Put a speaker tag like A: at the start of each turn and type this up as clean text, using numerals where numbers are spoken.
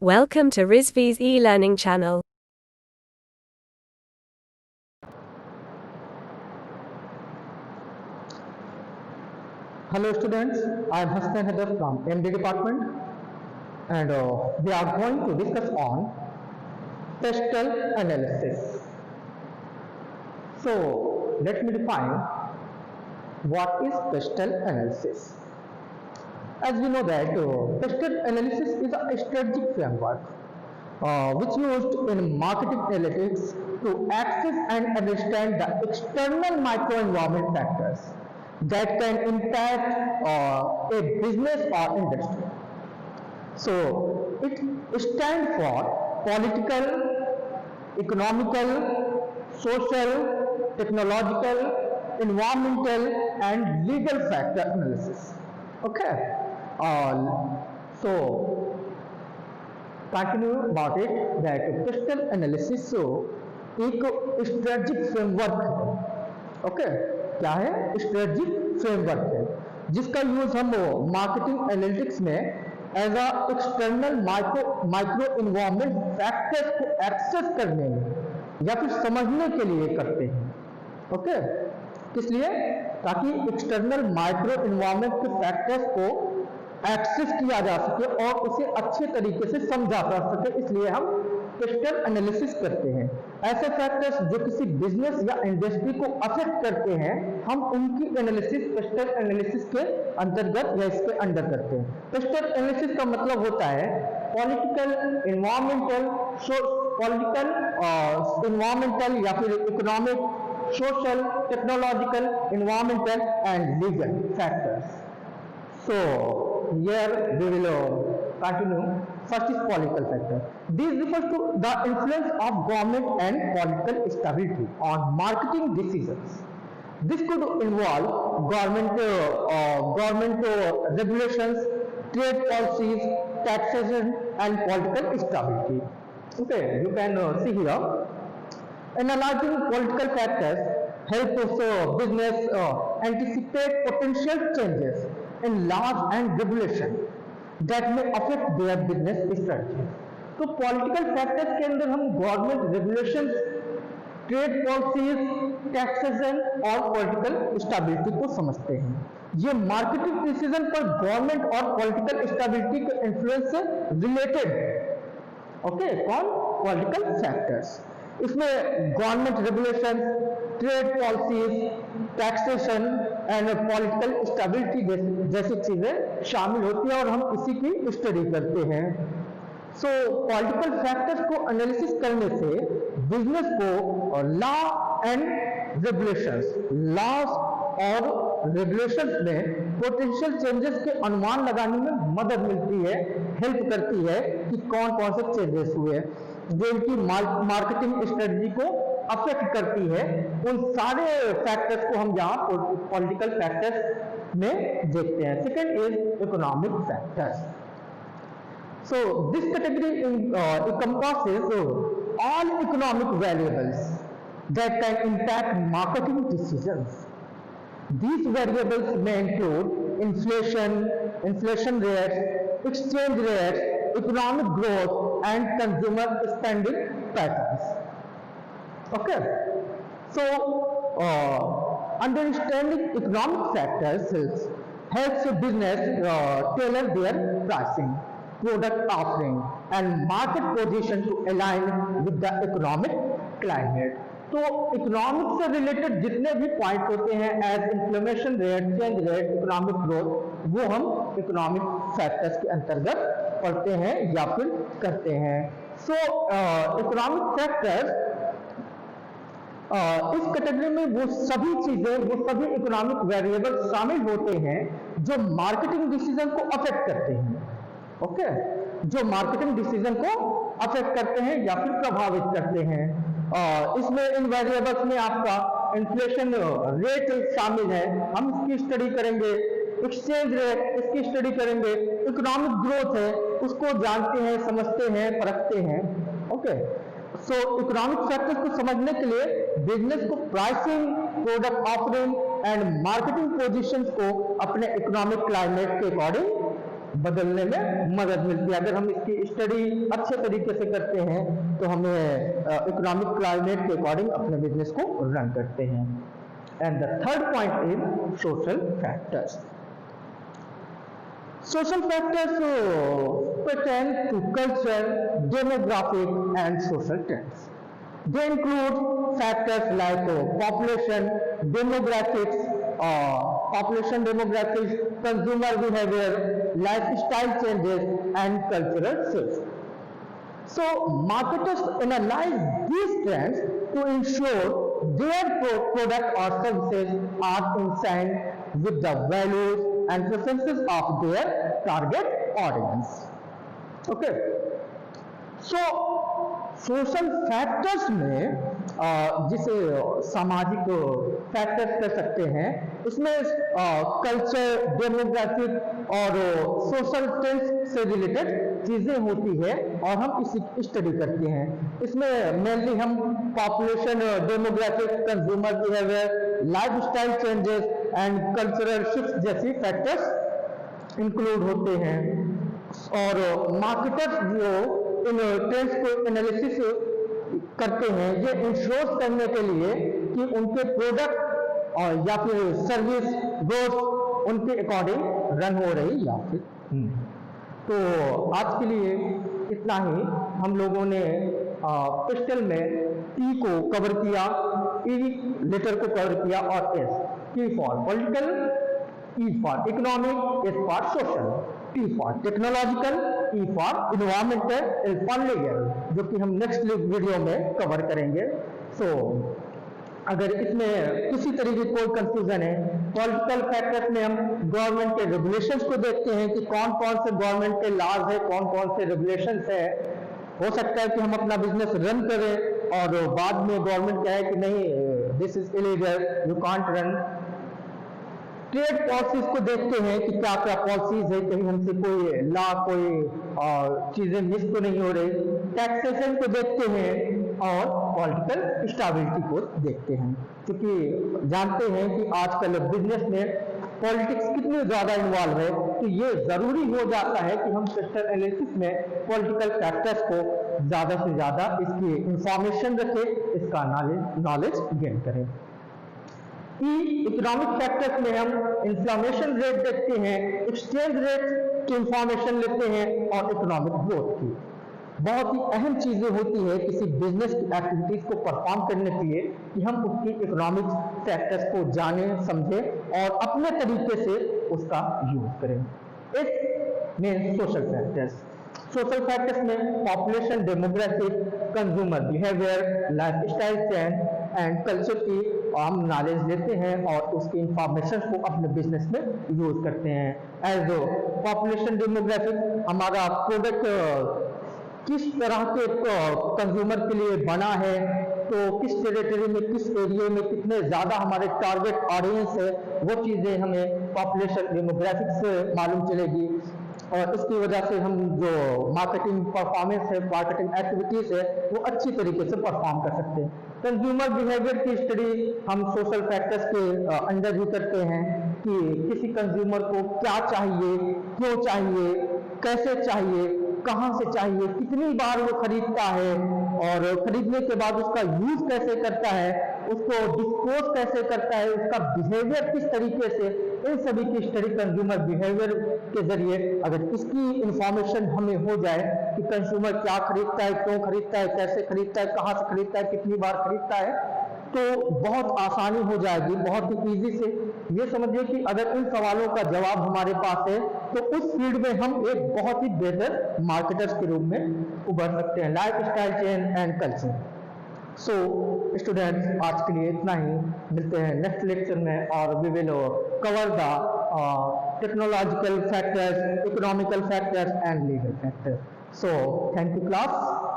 A: Welcome to Rizvi's e-learning channel.
B: Hello students, I am Hassan Hadar from MD department and we are going to discuss on pestle analysis. So let me define what is pestle analysis. As we know that pestle analysis is a strategic framework which used in marketing analytics to access and understand the external microenvironment factors that can impact a business or industry. So it stands for political, economical, social, technological, environmental and legal factor analysis. Okay. So continue about it that textual analysis एक strategic framework है. Okay, क्या है? Strategic framework है जिसका use हम marketing analytics में as a external micro environment factors को access करने में या फिर समझने के लिए करते हैं. ओके, किस लिए? ताकि एक्सटर्नल माइक्रो इन्वायरमेंट के फैक्टर्स को एक्सेस किया जा सके और उसे अच्छे तरीके से समझा जा सके, इसलिए हम पेस्टल एनालिसिस करते हैं. ऐसे फैक्टर्स जो किसी बिजनेस या इंडस्ट्री को अफेक्ट करते हैं, हम उनकी एनालिसिस पेस्टल एनालिसिस के अंतर्गत या इसके अंडर करते हैं. पेस्टल एनालिसिस का मतलब होता है पॉलिटिकल, इन्वायरमेंटल या फिर economic, social, technological, environmental and legal factors. So here we will continue. First is political factor. This refers to the influence of government and political stability on marketing decisions. This could involve government regulations, trade policies, taxation, and political stability. Okay, you can see here. Analyzing political factors helps also business anticipate potential changes in laws and regulation that may affect their business strategy. तो political factors के अंदर हम government regulations, trade policies, taxation और political stability को समझते हैं. ये marketing decision पर गवर्नमेंट और पॉलिटिकल स्टेबिलिटी के इन्फ्लुएंस से रिलेटेड है. ओके, कौन? Political factors. इसमें government regulation, trade policies, taxation and political stability जैसी चीजें शामिल होती हैं और हम इसी की स्टडी करते हैं. सो पॉलिटिकल फैक्टर्स को एनालिसिस करने से बिजनेस को लॉ एंड रेगुलेशंस, लॉज और रेगुलेशंस में पोटेंशियल चेंजेस के अनुमान लगाने में मदद मिलती है, हेल्प करती है कि कौन कौन से चेंजेस हुए जो इनकी मार्केटिंग स्ट्रेटजी को अफेक्ट करती है. उन सारे फैक्टर्स को हम यहाँ पॉलिटिकल फैक्टर्स में देखते हैं. Second is economic factors. So this category encompasses all economic variables that can impact marketing decisions. These variables may include inflation rates, exchange rates, economic growth and consumer spending patterns. Okay, so understanding economic factors helps a business tailor their pricing, product offering and market position to align with the economic climate. तो economic से related जितने भी point होते हैं as inflation rate, change rate, economic growth, वो हम economic factors के अंतर्गत पढ़ते हैं या फिर करते हैं. सो इकोनॉमिक फैक्टर्स इस कैटेगरी में वो सभी चीजें, वो सभी इकोनॉमिक वेरिएबल शामिल होते हैं जो मार्केटिंग डिसीजन को अफेक्ट करते हैं. ओके, जो मार्केटिंग डिसीजन को अफेक्ट करते हैं या फिर प्रभावित करते हैं. इसमें इन वेरिएबल्स में आपका इन्फ्लेशन रेट शामिल है, हम इसकी स्टडी करेंगे. एक्सचेंज रेट, इसकी स्टडी करेंगे. इकोनॉमिक ग्रोथ है, उसको जानते हैं, समझते हैं, परखते हैं. ओके, सो इकोनॉमिक फैक्टर्स को समझने के लिए बिजनेस को pricing, product offering and marketing positions को अपने इकोनॉमिक क्लाइमेट के अकॉर्डिंग बदलने में मदद मिलती है। अगर हम इसकी स्टडी अच्छे तरीके से करते हैं तो हमें इकोनॉमिक क्लाइमेट के अकॉर्डिंग अपने बिजनेस को रन करते हैं। And the third point is social factors. Social factors pertain to culture, demographic, and social trends. They include factors like population demographics, consumer behavior, lifestyle changes, and cultural shifts. So, marketers analyze these trends to ensure their product or services are in sync with the values and preferences of their target audience. Okay. So, social factors में जिसे सामाजिक factors कह सकते हैं, इसमें culture, demographic और social trends से related चीज़ें होती है और हम इसी स्टडी करते हैं। इसमें मेनली हम population, demographic, consumer behaviour, lifestyle changes and cultural shift जैसी फैक्टर्स इंक्लूड होते हैं। और मार्केटर्स जो इन ट्रेंड्स को एनालिसिस करते हैं, ये इंश्योर करने के लिए कि उनके प्रोडक्ट और या फिर सर्विस गुड्स उनके अकॉर्डिंग रन हो रही या फिर तो आज के लिए इतना ही। हम लोगों ने पिस्टल में टी को कवर किया, ई लेटर को कवर किया और S, T for political, E for economic, S for social, T for technological, E for environmental, L for legal, जो कि हम नेक्स्ट वीडियो में कवर करेंगे। सो अगर इसमें किसी तरीके की कोई कंफ्यूजन है, पॉलिटिकल फैक्टर्स में हम गवर्नमेंट के रेगुलेशंस को देखते हैं कि कौन कौन से गवर्नमेंट के लॉज है, कौन कौन से रेगुलेशंस है। हो सकता है कि हम अपना बिजनेस रन करें और बाद में गवर्नमेंट कहे कि नहीं, this is illegal, you can't run. Trade policies को देखते हैं कि क्या क्या पॉलिसीज है, कहीं हमसे कोई लॉ, कोई चीजें मिस तो नहीं हो रही। टैक्सेशन को देखते हैं और पॉलिटिकल स्टेबिलिटी को देखते हैं, क्योंकि जानते हैं कि आजकल बिजनेस में पॉलिटिक्स कितनी ज्यादा इन्वॉल्व है, तो ये जरूरी हो जाता है कि हम सेक्टर एनालिसिस में पॉलिटिकल फैक्टर्स को ज्यादा से ज्यादा इसकी इंफॉर्मेशन रखें, इसका नॉलेज गेन करें। इकोनॉमिक फैक्टर्स में हम इंफ्लेमेशन रेट देखते हैं, एक्सचेंज रेट की इंफॉर्मेशन लेते हैं और इकोनॉमिक ग्रोथ की। बहुत ही अहम चीजें होती है किसी बिजनेस की एक्टिविटीज को परफॉर्म करने के लिए कि हम उसकी इकोनॉमिक फैक्टर्स को जाने, समझें और अपने तरीके से उसका यूज करें। इस में सोशल फैक्टर्स, सोशल फैक्टर्स में population, demographic, consumer behaviour, lifestyle change and culture की हम नॉलेज लेते हैं और उसकी इंफॉर्मेशन को अपने बिजनेस में यूज करते हैं। एज पॉपुलेशन डेमोग्राफिक, हमारा प्रोडक्ट किस तरह के कंज्यूमर के लिए बना है, तो किस टेरिटरी में, किस एरिया में कितने ज्यादा हमारे टारगेट ऑडियंस है, वो चीजें हमें पॉपुलेशन डेमोग्राफिक से मालूम चलेगी और इसकी वजह से हम जो मार्केटिंग परफॉर्मेंस है, मार्केटिंग एक्टिविटीज है, वो अच्छी तरीके से परफॉर्म कर सकते हैं। कंज्यूमर बिहेवियर की स्टडी हम सोशल फैक्टर्स के अंदर ही करते हैं कि किसी कंज्यूमर को क्या चाहिए, क्यों चाहिए, कैसे चाहिए, कहां से चाहिए, कितनी बार वो खरीदता है और खरीदने के बाद उसका यूज कैसे करता है, उसको डिस्पोज कैसे करता है, उसका बिहेवियर किस तरीके से, इन सभी की स्टडी कंज्यूमर बिहेवियर के जरिए अगर इसकी इंफॉर्मेशन हमें हो जाए कि कंज्यूमर क्या खरीदता है, क्यों खरीदता है, कैसे खरीदता है, कहां से खरीदता है, कितनी बार खरीदता है, तो बहुत आसानी हो जाएगी। बहुत ही इजी से ये समझिए कि अगर इन सवालों का जवाब हमारे पास है तो उस फील्ड में हम एक बहुत ही बेहतर मार्केटर्स के रूप में उभर सकते हैं। Life style change and culture. So students, आज के लिए इतना ही। मिलते हैं नेक्स्ट लेक्चर में और we will cover the technological factors, economical factors and legal factors. So thank you class.